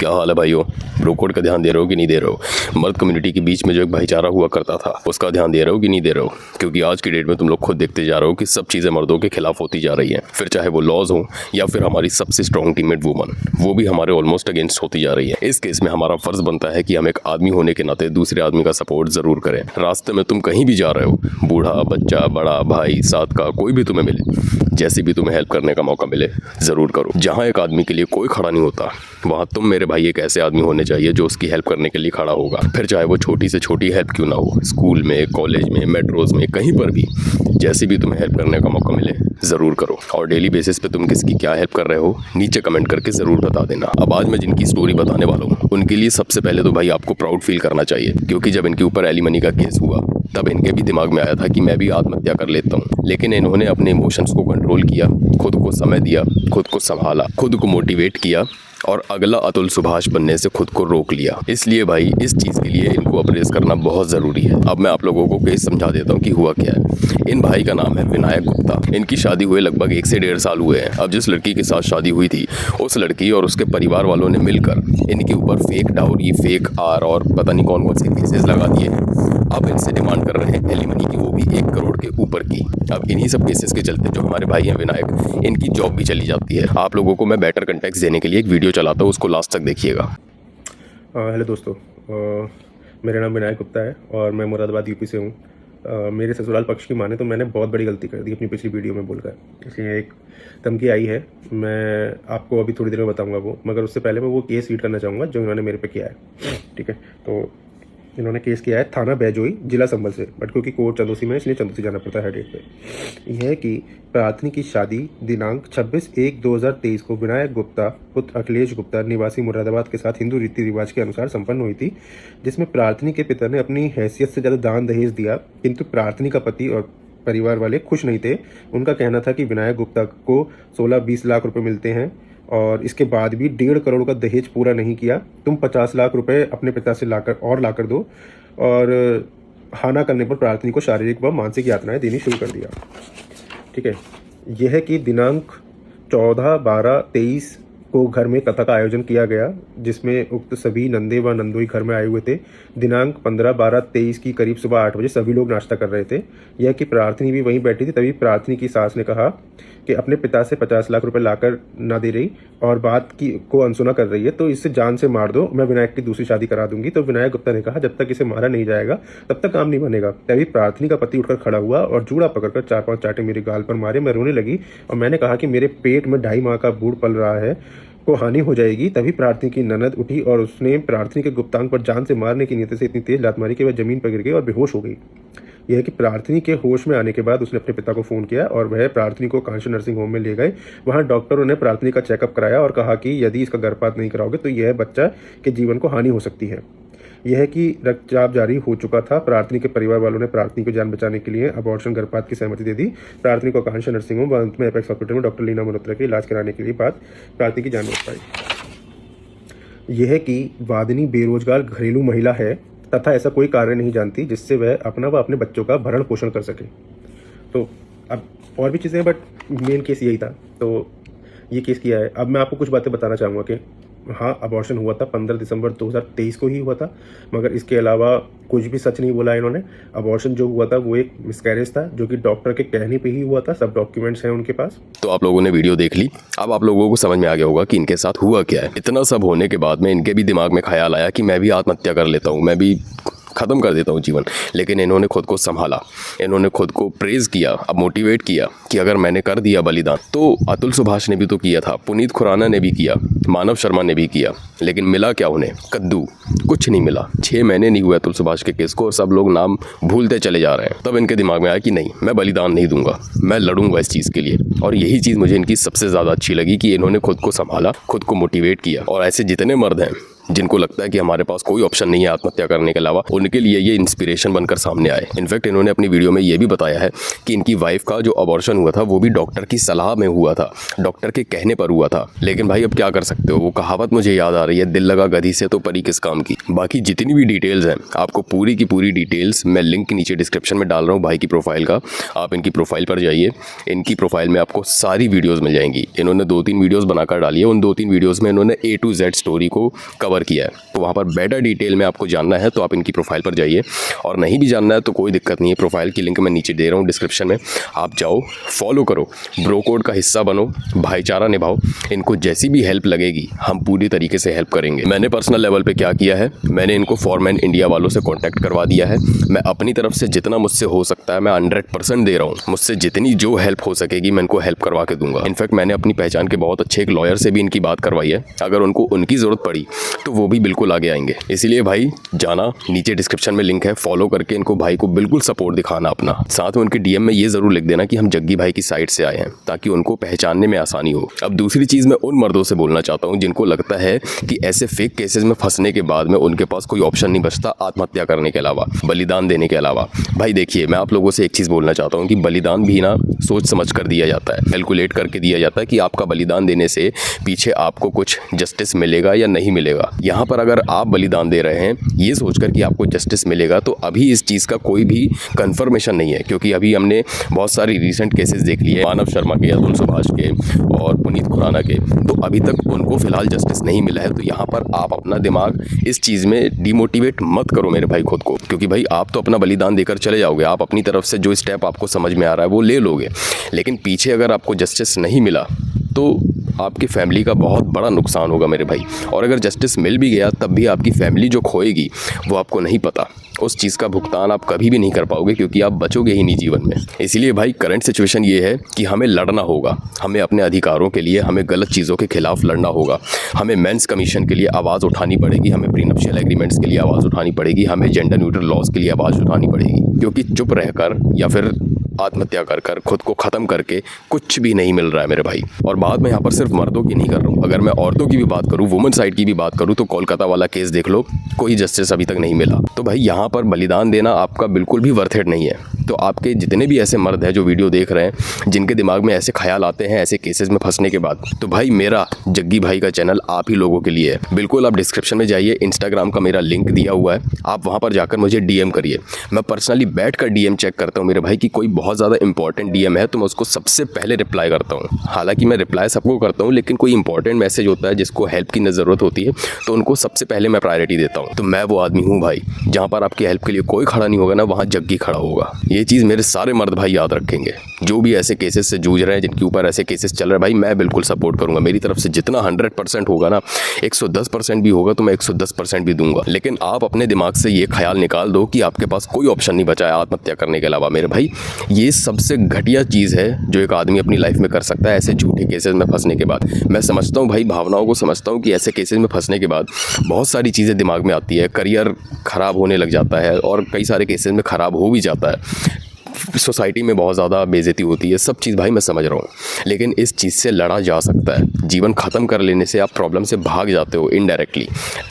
क्या हाल है भाइयों? ब्रो कोड का ध्यान दे रहे हो कि नहीं दे रहे हो? मर्द कम्युनिटी के बीच में जो एक भाईचारा हुआ करता था उसका ध्यान दे रहे हो कि नहीं दे रहे हो? क्योंकि आज की डेट में तुम लोग खुद देखते जा रहे हो कि सब चीज़ें मर्दों के खिलाफ होती जा रही हैं, फिर चाहे वो लॉज हो या फिर हमारी सबसे स्ट्रॉन्ग टीममेट वुमन, वो भी हमारे ऑलमोस्ट अगेंस्ट होती जा रही है। इस केस में हमारा फर्ज बनता है कि हम एक आदमी होने के नाते दूसरे आदमी का सपोर्ट जरूर करें। रास्ते में तुम कहीं भी जा रहे हो, बूढ़ा बच्चा बड़ा भाई साथ का कोई भी तुम्हें मिले, जैसे भी तुम्हें हेल्प करने का मौका मिले जरूर करो। जहाँ एक आदमी के लिए कोई खड़ा नहीं होता वहाँ तुम मेरे भाई एक ऐसे आदमी होने चाहिए जो उसकी हेल्प करने के लिए खड़ा होगा, फिर चाहे वो छोटी से छोटी हेल्प क्यों ना हो, स्कूल में, कॉलेज में, मेट्रोज में, कहीं पर भी जैसे भी तुम्हें हेल्प करने का मौका मिले जरूर करो। और डेली बेसिस पे तुम किसकी क्या हेल्प कर रहे हो नीचे कमेंट करके जरूर बता देना। अब आज मैं जिनकी स्टोरी बताने वाला हूँ उनके लिए सबसे पहले तो भाई आपको प्राउड फील करना चाहिए, क्योंकि जब इनके ऊपर एलिमनी का केस हुआ तब इनके भी दिमाग में आया था कि मैं भी आत्महत्या कर लेता हूँ, लेकिन इन्होंने अपने इमोशंस को कंट्रोल किया, खुद को समय दिया, खुद को संभाला, खुद को मोटिवेट किया और अगला अतुल सुभाष बनने से खुद को रोक लिया। इसलिए भाई इस चीज़ के लिए इनको अप्रेज करना बहुत ज़रूरी है। अब मैं आप लोगों को केस समझा देता हूँ कि हुआ क्या है। इन भाई का नाम है विनायक गुप्ता। इनकी शादी हुए लगभग 1 से 1.5 साल हुए हैं। अब जिस लड़की के साथ शादी हुई थी उस लड़की और उसके परिवार वालों ने मिलकर इनके ऊपर फेक डाउरी, फेक आर और पता नहीं कौन कौन से केसेस लगा दिए हैं। अब इनसे डिमांड कर रहे हैं एलिमनी की, वो भी 1 करोड़ के ऊपर की। अब इन्हीं सब केसेस के चलते जो हमारे भाई हैं विनायक, इनकी जॉब भी चली जाती है। आप लोगों को मैं बेटर कंटेक्स्ट देने के लिए एक वीडियो चलाता हूँ, उसको लास्ट तक देखिएगा। हेलो दोस्तों, मेरा नाम विनायक गुप्ता है और मैं मुरादाबाद यूपी से हूँ। मेरे ससुराल पक्ष की माने तो मैंने बहुत बड़ी गलती कर दी अपनी पिछली वीडियो में बोलकर, इसलिए एक धमकी आई है। मैं आपको अभी थोड़ी देर में बताऊंगा वो, मगर उससे पहले मैं वो केस रीड करना चाहूँगा जो इन्होंने मेरे पे किया है। ठीक है, तो इन्होंने केस किया है थाना बैजोई, जिला संभल से, बट क्योंकि कोर्ट चंदौसी में इसलिए चंदौसी जाना पड़ता है डेट पे। यह है कि प्रार्थनी की शादी दिनांक 26/1/2023 को विनायक गुप्ता पुत्र अखिलेश गुप्ता निवासी मुरादाबाद के साथ हिंदू रीति रिवाज के अनुसार संपन्न हुई थी, जिसमें प्रार्थनी के पिता ने अपनी हैसियत से ज़्यादा दान दहेज दिया, किंतु प्रार्थनी का पति और परिवार वाले खुश नहीं थे। उनका कहना था कि विनायक गुप्ता को 16-20 लाख रुपए मिलते हैं और इसके बाद भी 1.5 करोड़ का दहेज पूरा नहीं किया। तुम 50 लाख रुपए अपने पिता से लाकर दो। और हाँ ना करने पर प्रार्थनी को शारीरिक व मानसिक यातनाएं देनी शुरू कर दिया। ठीक है, यह है कि दिनांक 14/12/23 को घर में कथा का आयोजन किया गया, जिसमें उक्त सभी नंदे व नंदोई घर में आए हुए थे। दिनांक 15/12/23 की करीब सुबह 8 बजे सभी लोग नाश्ता कर रहे थे। यह कि प्रार्थनी भी वहीं बैठी थी। तभी प्रार्थनी की सास ने कहा कि अपने पिता से 50 लाख रुपए लाकर ना दे रही और बात की को अनसुना कर रही है, तो इसे जान से मार दो, मैं विनायक की दूसरी शादी करा दूंगी। तो विनायक गुप्ता ने कहा जब तक इसे मारा नहीं जाएगा तब तक काम नहीं बनेगा। तभी प्रार्थनी का पति उठकर खड़ा हुआ और जूड़ा पकड़कर 4-5 चाटे मेरे गाल पर मारे। मैं रोने लगी और मैंने कहा कि मेरे पेट में 2.5 माह का बूढ़ पल रहा है, को हानि हो जाएगी। तभी प्रार्थनी की ननद उठी और उसने प्रार्थनी के गुप्तांग पर जान से मारने की नीयत से इतनी तेज लात मारी कि वह जमीन पर गिर गई और बेहोश हो गई। यह है कि प्रार्थनी के होश में आने के बाद उसने अपने पिता को फ़ोन किया और वह प्रार्थनी को कांशी नर्सिंग होम में ले गए। वहां डॉक्टरों ने प्रार्थनी का चेकअप कराया और कहा कि यदि इसका गर्भपात नहीं कराओगे तो यह बच्चा के जीवन को हानि हो सकती है। यह है कि रक्तचाप जारी हो चुका था। प्रार्थनी के परिवार वालों ने प्रार्थनी को जान बचाने के लिए अबॉर्शन गर्भपात की सहमति दे दी। प्रार्थनी को कांशी नर्सिंग होम व अंत में एपेक्स हॉस्पिटल में डॉक्टर लीना मल्होत्रा के इलाज कराने के लिए बाद प्रार्थनी की जान बच पाई। यह है कि वादिनी बेरोजगार घरेलू महिला है तथा ऐसा कोई कार्य नहीं जानती जिससे वह अपना व अपने बच्चों का भरण पोषण कर सके। तो अब और भी चीज़ें, बट मेन केस यही था। तो ये केस किया है। अब मैं आपको कुछ बातें बताना चाहूँगा कि हाँ, अबॉर्शन हुआ था 15 दिसंबर 2023 को ही हुआ था, मगर इसके अलावा कुछ भी सच नहीं बोला इन्होंने। अबॉर्शन जो हुआ था वो एक मिसकैरेज था, जो कि डॉक्टर के कहने पे ही हुआ था। सब डॉक्यूमेंट्स हैं उनके पास। तो आप लोगों ने वीडियो देख ली, अब आप लोगों को समझ में आ गया होगा कि इनके साथ हुआ क्या है। इतना सब होने के बाद में इनके भी दिमाग में ख्याल आया कि मैं भी आत्महत्या कर लेता हूँ, मैं भी ख़त्म कर देता हूँ जीवन। लेकिन इन्होंने खुद को संभाला, इन्होंने खुद को प्रेज़ किया, अब मोटिवेट किया कि अगर मैंने कर दिया बलिदान तो अतुल सुभाष ने भी तो किया था, पुनीत खुराना ने भी किया, मानव शर्मा ने भी किया, लेकिन मिला क्या उन्हें? कद्दू, कुछ नहीं मिला। 6 महीने नहीं हुए अतुल सुभाष के केस को और सब लोग नाम भूलते चले जा रहे हैं। तब इनके दिमाग में आया कि नहीं, मैं बलिदान नहीं दूंगा, मैं लड़ूंगा इस चीज़ के लिए। और यही चीज़ मुझे इनकी सबसे ज़्यादा अच्छी लगी कि इन्होंने खुद को संभाला, खुद को मोटिवेट किया। और ऐसे जितने मर्द हैं जिनको लगता है कि हमारे पास कोई ऑप्शन नहीं है आत्महत्या करने के अलावा, उनके लिए ये इंस्पिरेशन बनकर सामने आए। इनफैक्ट इन्होंने अपनी वीडियो में ये भी बताया है कि इनकी वाइफ का जो अबॉर्शन हुआ था वो भी डॉक्टर की सलाह में हुआ था, डॉक्टर के कहने पर हुआ था। लेकिन भाई अब क्या कर सकते हो, वो कहावत मुझे याद आ रही है, दिल लगा गधी से तो परी किस काम की। बाकी जितनी भी डिटेल्स हैं आपको पूरी की पूरी डिटेल्स मैं लिंक नीचे डिस्क्रिप्शन में डाल रहा हूँ भाई की प्रोफाइल का। आप इनकी प्रोफाइल पर जाइए, इनकी प्रोफाइल में आपको सारी वीडियोस मिल जाएंगी। इन्होंने 2-3 वीडियोस बनाकर डाली है, उन 2-3 वीडियोस में इन्होंने A to Z स्टोरी को कवर किया है। तो वहाँ पर बेटर डिटेल में आपको जानना है तो आप इनकी प्रोफाइल पर जाइए, और नहीं भी जानना है तो कोई दिक्कत नहीं है, प्रोफाइल की लिंक मैं नीचे दे रहा हूँ डिस्क्रिप्शन में, आप जाओ फॉलो करो, ब्रो कोड का हिस्सा बनो, भाईचारा निभाओ। इनको जैसी भी हेल्प लगेगी हम पूरी तरीके से हेल्प करेंगे। मैंने पर्सनल लेवल पे क्या किया है, मैंने इनको फॉरमैन इंडिया वालों से कॉन्टैक्ट करवा दिया है। मैं अपनी तरफ से जितना मुझसे हो सकता है मैं 100% दे रहा हूँ। मुझसे जितनी जो हेल्प हो सकेगी मैं इनको हेल्प करवा के दूंगा। इनफैक्ट मैंने अपनी पहचान के बहुत अच्छे एक लॉयर से भी इनकी बात करवाई है, अगर उनको उनकी ज़रूरत पड़ी तो वो भी बिल्कुल आगे आएंगे। इसीलिए भाई जाना, नीचे डिस्क्रिप्शन में लिंक है, फॉलो करके इनको भाई को बिल्कुल सपोर्ट दिखाना अपना। साथ में उनके DM में ये ज़रूर लिख देना कि हम जग्गी भाई की साइड से आए हैं, ताकि उनको पहचानने में आसानी हो। अब दूसरी चीज़ मैं उन मर्दों से बोलना चाहता हूँ जिनको लगता है कि ऐसे फेक केसेस में फंसने के बाद में उनके पास कोई ऑप्शन नहीं बचता आत्महत्या करने के अलावा, बलिदान देने के अलावा। भाई देखिए, मैं आप लोगों से एक चीज़ बोलना चाहता हूँ कि बलिदान भी ना सोच समझ कर दिया जाता है, कैलकुलेट करके दिया जाता है कि आपका बलिदान देने से पीछे आपको कुछ जस्टिस मिलेगा या नहीं मिलेगा। यहाँ पर अगर आप बलिदान दे रहे हैं ये सोचकर कि आपको जस्टिस मिलेगा, तो अभी इस चीज़ का कोई भी कंफर्मेशन नहीं है, क्योंकि अभी हमने बहुत सारी रीसेंट केसेस देख लिए, मानव शर्मा के, अतुल सुभाष के और पुनीत खुराना के, तो अभी तक उनको फिलहाल जस्टिस नहीं मिला है। तो यहाँ पर आप अपना दिमाग इस चीज़ में डिमोटिवेट मत करो मेरे भाई खुद को, क्योंकि भाई आप तो अपना बलिदान देकर चले जाओगे, आप अपनी तरफ से जो स्टेप आपको समझ में आ रहा है वो ले लोगे, लेकिन पीछे अगर आपको जस्टिस नहीं मिला तो आपकी फैमिली का बहुत बड़ा नुकसान होगा मेरे भाई। और अगर जस्टिस मिल भी गया तब भी आपकी फैमिली जो खोएगी वो आपको नहीं पता, उस चीज़ का भुगतान आप कभी भी नहीं कर पाओगे, क्योंकि आप बचोगे ही नहीं जीवन में। इसीलिए भाई करंट सिचुएशन ये है कि हमें लड़ना होगा, हमें अपने अधिकारों के लिए, हमें गलत चीज़ों के खिलाफ लड़ना होगा, हमें मेंस कमीशन के लिए आवाज़ उठानी पड़ेगी, हमें प्रीनप्शियल एग्रीमेंट्स के लिए आवाज़ उठानी पड़ेगी, हमें जेंडर न्यूट्रल लॉज के लिए आवाज़ उठानी पड़ेगी, क्योंकि चुप रहकर या फिर आत्महत्या कर खुद को ख़त्म करके कुछ भी नहीं मिल रहा है मेरे भाई। और बात मैं यहाँ पर सिर्फ मर्दों की नहीं कर रहा हूँ, अगर मैं औरतों की भी बात करूँ, वुमेन साइड की भी बात करूँ, तो कोलकाता वाला केस देख लो, कोई जस्टिस अभी तक नहीं मिला। तो भाई यहाँ पर बलिदान देना आपका बिल्कुल भी वर्थ इट नहीं है। तो आपके जितने भी ऐसे मर्द हैं जो वीडियो देख रहे हैं, जिनके दिमाग में ऐसे ख्याल आते हैं ऐसे केसेस में फंसने के बाद, तो भाई मेरा जग्गी भाई का चैनल आप ही लोगों के लिए है। बिल्कुल आप डिस्क्रिप्शन में जाइए, इंस्टाग्राम का मेरा लिंक दिया हुआ है, आप वहाँ पर जाकर मुझे DM करिए। मैं पर्सनली बैठ कर DM चेक करता हूँ मेरे भाई की कोई बहुत ज़्यादा इंपॉर्टेंट DM है तो मैं उसको सबसे पहले रिप्लाई करता हूँ। हालांकि मैं रिप्लाई सबको करता हूँ, लेकिन कोई इंपॉर्टेंट मैसेज होता है जिसको हेल्प की ज़रूरत होती है तो उनको सबसे पहले मैं प्रायोरिटी देता हूँ। तो मैं वो आदमी हूँ भाई, जहाँ पर आपकी हेल्प के लिए कोई खड़ा नहीं होगा ना, वहाँ जग्गी खड़ा होगा। ये चीज़ मेरे सारे मर्द भाई याद रखेंगे, जो भी ऐसे केसेस से जूझ रहे हैं, जिनके ऊपर ऐसे केसेस चल रहे हैं, भाई मैं बिल्कुल सपोर्ट करूँगा। मेरी तरफ से जितना 100% होगा ना, 110% भी होगा तो मैं 110% भी दूंगा। लेकिन आप अपने दिमाग से ये ख्याल निकाल दो कि आपके पास कोई ऑप्शन नहीं बचा है आत्महत्या करने के अलावा। मेरे भाई ये सबसे घटिया चीज़ है जो एक आदमी अपनी लाइफ में कर सकता है ऐसे झूठे केसेस में फंसने के बाद। मैं समझता हूँ भाई, भावनाओं को समझता हूँ कि ऐसे केसेस में फंसने के बाद बहुत सारी चीज़ें दिमाग में आती है, करियर ख़राब होने लग जाता है और कई सारे केसेस में ख़राब हो भी जाता है, सोसाइटी में बहुत ज़्यादा बेइज्जती होती है, सब चीज़ भाई मैं समझ रहा हूँ। लेकिन इस चीज़ से लड़ा जा सकता है। जीवन ख़त्म कर लेने से आप प्रॉब्लम से भाग जाते हो इनडायरेक्टली,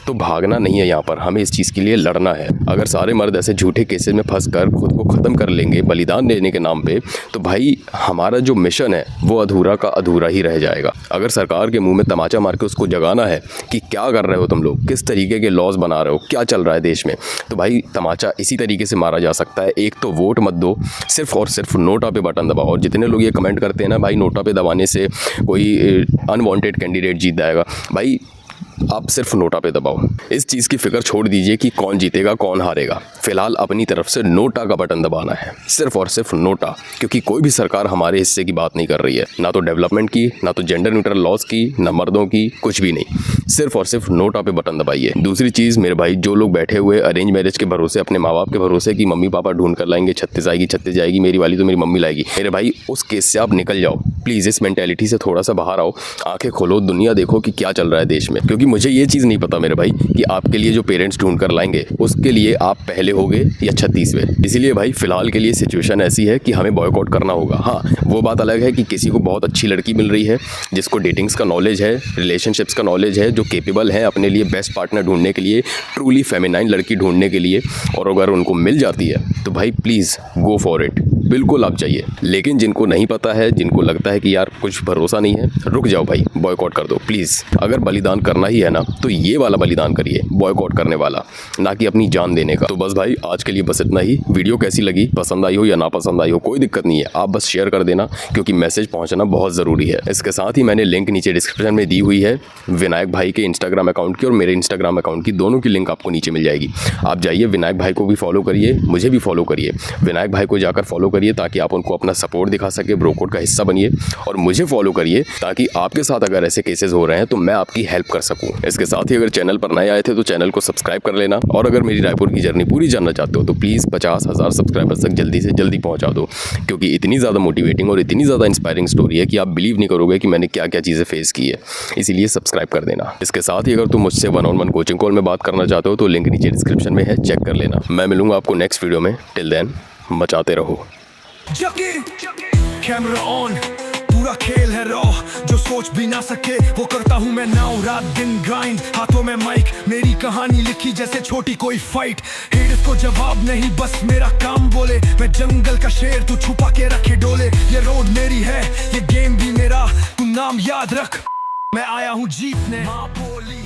तो भागना नहीं है यहाँ पर, हमें इस चीज़ के लिए लड़ना है। अगर सारे मर्द ऐसे झूठे केसेस में फंस कर खुद को ख़त्म कर लेंगे बलिदान देने के नाम पे, तो भाई हमारा जो मिशन है वो अधूरा का अधूरा ही रह जाएगा। अगर सरकार के मुंह में तमाचा मार के उसको जगाना है कि क्या कर रहे हो तुम लोग, किस तरीके के लॉज बना रहे हो, क्या चल रहा है देश में, तो भाई तमाचा इसी तरीके से मारा जा सकता है। एक तो वोट मत दो, सिर्फ और सिर्फ नोटा पे बटन दबाओ। और जितने लोग ये कमेंट करते हैं ना भाई नोटा पे दबाने से कोई अनवांटेड कैंडिडेट जीत जाएगा, भाई आप सिर्फ नोटा पे दबाओ। इस चीज़ की फिक्र छोड़ दीजिए कि कौन जीतेगा कौन हारेगा। फिलहाल अपनी तरफ से नोटा का बटन दबाना है, सिर्फ और सिर्फ नोटा, क्योंकि कोई भी सरकार हमारे हिस्से की बात नहीं कर रही है, ना तो डेवलपमेंट की, ना तो जेंडर न्यूट्रल लॉज की, ना मर्दों की, कुछ भी नहीं। सिर्फ और सिर्फ नोटा पे बटन दबाइए। दूसरी चीज़ मेरे भाई, जो लोग बैठे हुए अरेंज मैरिज के भरोसे, अपने माँ बाप के भरोसे कि मम्मी पापा ढूंढ कर लाएंगे, छत्तीस आएगी छत्तीस जाएगी, मेरी वाली तो मेरी मम्मी लाएगी, मेरे भाई उस केस से आप निकल जाओ। प्लीज़ इस मेंटेलिटी से थोड़ा सा बाहर आओ, आंखें खोलो, दुनिया देखो कि क्या चल रहा है देश में। क्योंकि मुझे ये चीज़ नहीं पता मेरे भाई कि आपके लिए जो पेरेंट्स ढूंढ कर लाएंगे उसके लिए आप पहले होगे या 36वें। इसीलिए भाई फिलहाल के लिए सिचुएशन ऐसी है कि हमें बॉयकॉट करना होगा। हाँ, वो बात अलग है कि किसी को बहुत अच्छी लड़की मिल रही है, जिसको डेटिंग्स का नॉलेज है, रिलेशनशिप्स का नॉलेज है, जो केपेबल है अपने लिए बेस्ट पार्टनर ढूंढने के लिए, ट्रूली फेमिनाइन लड़की ढूंढने के लिए, और अगर उनको मिल जाती है तो भाई प्लीज़ गो फॉर इट, बिल्कुल आप चाहिए। लेकिन जिनको नहीं पता है, जिनको लगता है कि यार कुछ भरोसा नहीं है, रुक जाओ भाई, बॉयकॉट कर दो प्लीज़। अगर बलिदान करना ही है ना तो ये वाला बलिदान करिए, बॉयकॉट करने वाला, ना कि अपनी जान देने का। तो बस भाई आज के लिए बस इतना ही। वीडियो कैसी लगी, पसंद आई हो या ना पसंद आई हो, कोई दिक्कत नहीं है, आप बस शेयर कर देना क्योंकि मैसेज पहुंचना बहुत ज़रूरी है। इसके साथ ही मैंने लिंक नीचे डिस्क्रिप्शन में दी हुई है विनायक भाई के इंस्टाग्राम अकाउंट की और मेरे इंस्टाग्राम अकाउंट की, दोनों की लिंक आपको नीचे मिल जाएगी। आप जाइए, विनायक भाई को भी फॉलो करिए, मुझे भी फॉलो करिए, विनायक भाई को जाकर फॉलो करिए ताकि आप उनको अपना सपोर्ट दिखा सके, ब्रो कोड का हिस्सा बनिए, और मुझे फॉलो करिए ताकि आपके साथ अगर ऐसे केसेस हो रहे हैं तो मैं आपकी हेल्प कर सकूं। इसके साथ ही अगर चैनल पर नए आए थे तो चैनल को सब्सक्राइब कर लेना, और अगर मेरी रायपुर की जर्नी पूरी जानना चाहते हो तो प्लीज़ 50,000 सब्सक्राइबर्स तक जल्दी से जल्दी पहुंचा दो, क्योंकि इतनी ज़्यादा मोटिवेटिंग और इतनी ज़्यादा इंस्पायरिंग स्टोरी है कि आप बिलीव नहीं करोगे कि मैंने क्या क्या चीज़ें फेस की है। इसीलिए सब्सक्राइब कर देना। इसके साथ ही अगर तुम मुझसे 1-on-1 कोचिंग कॉल में बात करना चाहते हो तो लिंक नीचे डिस्क्रिप्शन में है, चेक कर लेना। मैं मिलूंगा आपको नेक्स्ट वीडियो में। टिल देन मचाते रहो। कैमरा ऑन, पूरा खेल है रॉ, जो सोच भी ना सके वो करता हूँ मैं नाउ, रात दिन ग्राइंड, हाथों में माइक, मेरी कहानी लिखी जैसे छोटी कोई फाइट। हेडर्स को जवाब नहीं, बस मेरा काम बोले, मैं जंगल का शेर, तू छुपा के रखे डोले। ये रोड मेरी है, ये गेम भी मेरा, तू नाम याद रख, मैं आया हूँ जीतने। माँ बोली